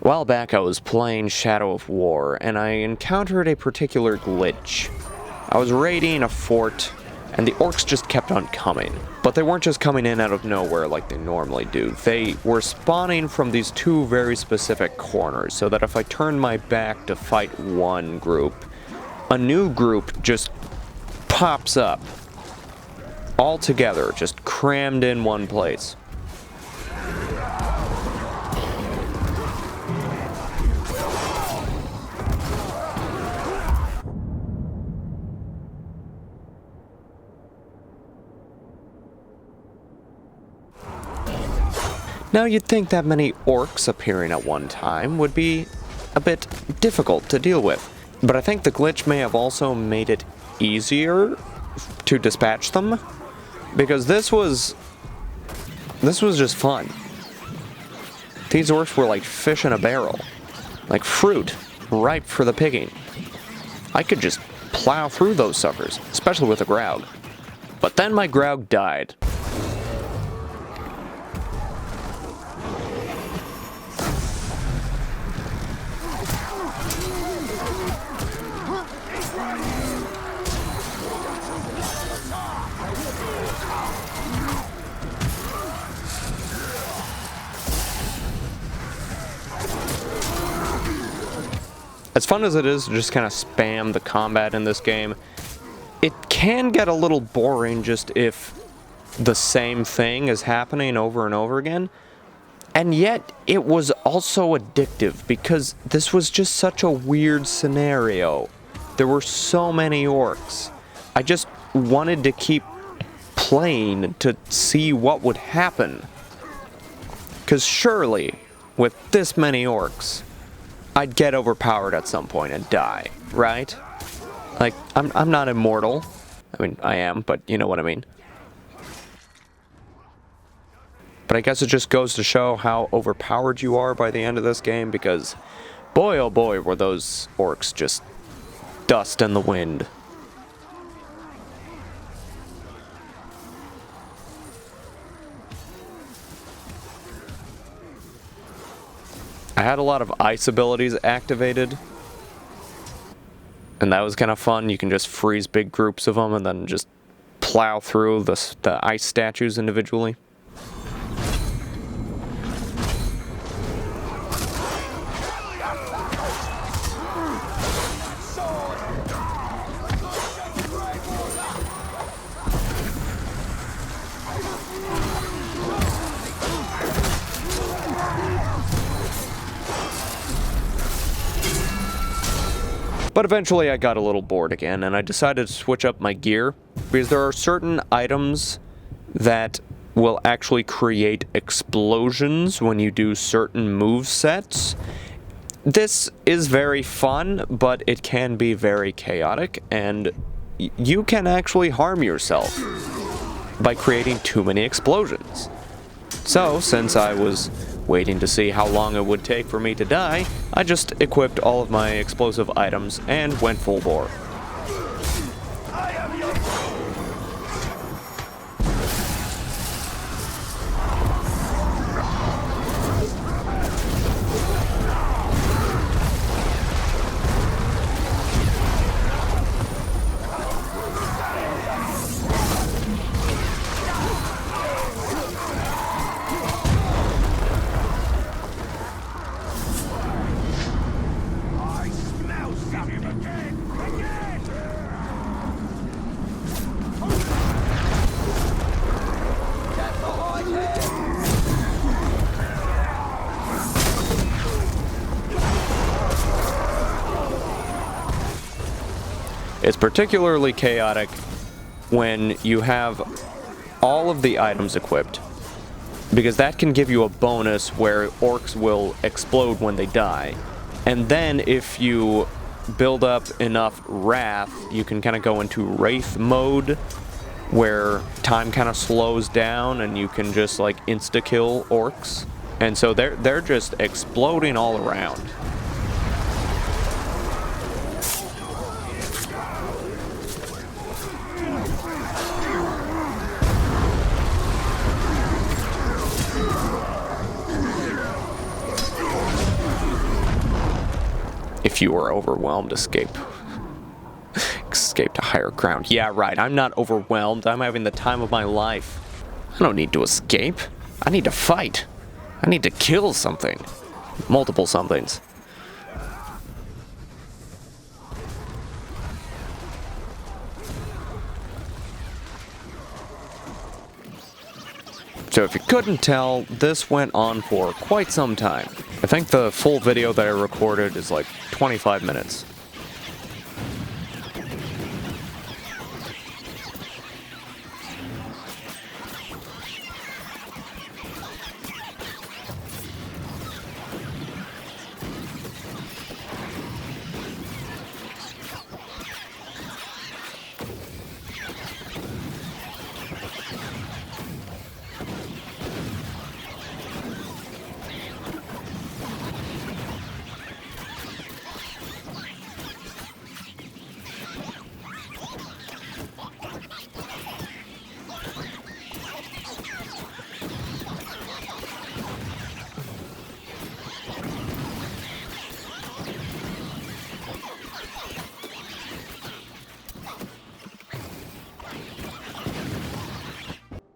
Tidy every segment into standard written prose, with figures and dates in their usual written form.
A while back I was playing Shadow of War, and I encountered a particular glitch. I was raiding a fort, and the orcs just kept on coming. But they weren't just coming in out of nowhere like they normally do. They were spawning from these two very specific corners, so that if I turned my back to fight one group, a new group just pops up. All together, just crammed in one place. Now, you'd think that many orcs appearing at one time would be a bit difficult to deal with, but I think the glitch may have also made it easier to dispatch them, because this was just fun. These orcs were like fish in a barrel, like fruit, ripe for the picking. I could just plow through those suckers, especially with a Graug. But then my Graug died. As fun as it is to just kind of spam the combat in this game, it can get a little boring just if the same thing is happening over and over again. And yet, it was also addictive because this was just such a weird scenario. There were so many orcs. I just wanted to keep playing to see what would happen. Because surely, with this many orcs, I'd get overpowered at some point and die, right? Like, I'm not immortal. I mean, I am, but you know what I mean. But I guess it just goes to show how overpowered you are by the end of this game, because boy oh boy were those orcs just dust in the wind. I had a lot of ice abilities activated, and that was kind of fun. You can just freeze big groups of them and then just plow through the ice statues individually. But eventually I got a little bored again, and I decided to switch up my gear, because there are certain items that will actually create explosions when you do certain move sets. This is very fun, but it can be very chaotic, and you can actually harm yourself by creating too many explosions. So, since I was waiting to see how long it would take for me to die, I just equipped all of my explosive items and went full bore. It's particularly chaotic when you have all of the items equipped, because that can give you a bonus where orcs will explode when they die. And then if you build up enough wrath, you can kind of go into wraith mode, where time kind of slows down and you can just like insta-kill orcs. And so they're just exploding all around. If you are overwhelmed, escape. Escape to higher ground. Yeah, right. I'm not overwhelmed. I'm having the time of my life. I don't need to escape. I need to fight. I need to kill something. Multiple somethings. So if you couldn't tell, this went on for quite some time. I think the full video that I recorded is like 25 minutes.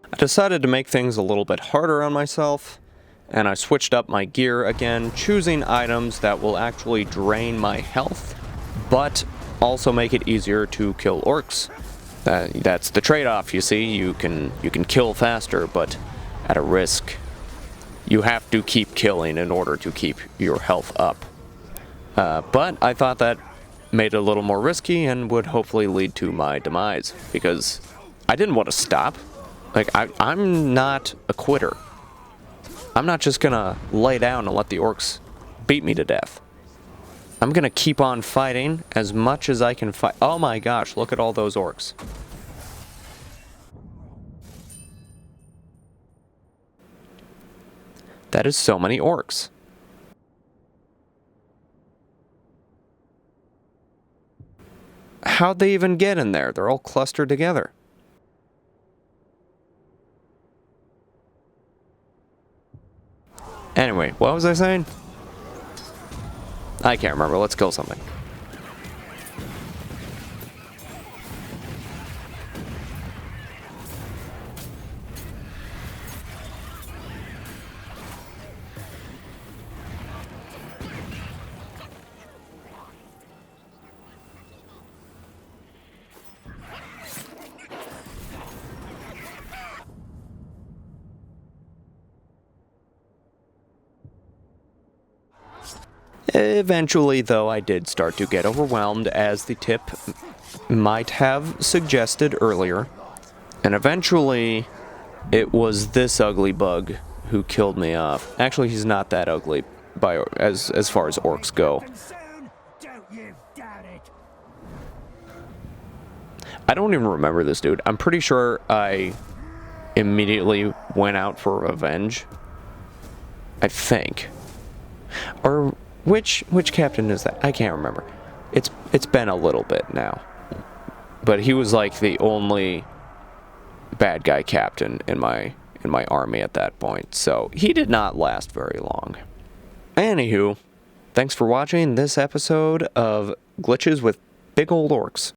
I decided to make things a little bit harder on myself, and I switched up my gear again, choosing items that will actually drain my health, but also make it easier to kill orcs. That's the trade-off, you see. You can kill faster, but at a risk. You have to keep killing in order to keep your health up. But I thought that made it a little more risky and would hopefully lead to my demise, because I didn't want to stop. Like, I'm not a quitter. I'm not just gonna lay down and let the orcs beat me to death. I'm gonna keep on fighting as much as I can fight. Oh my gosh, look at all those orcs. That is so many orcs. How'd they even get in there? They're all clustered together. Anyway, what was I saying? I can't remember. Let's kill something. Eventually, though, I did start to get overwhelmed, as the tip might have suggested earlier. And eventually, it was this ugly bug who killed me off. Actually, he's not that ugly as far as orcs go. I don't even remember this dude. I'm pretty sure I immediately went out for revenge. I think. Or which captain is that? I can't remember. It's been a little bit now. But he was like the only bad guy captain in my army at that point. So he did not last very long. Anywho, thanks for watching this episode of Glitches with Big Old Orcs.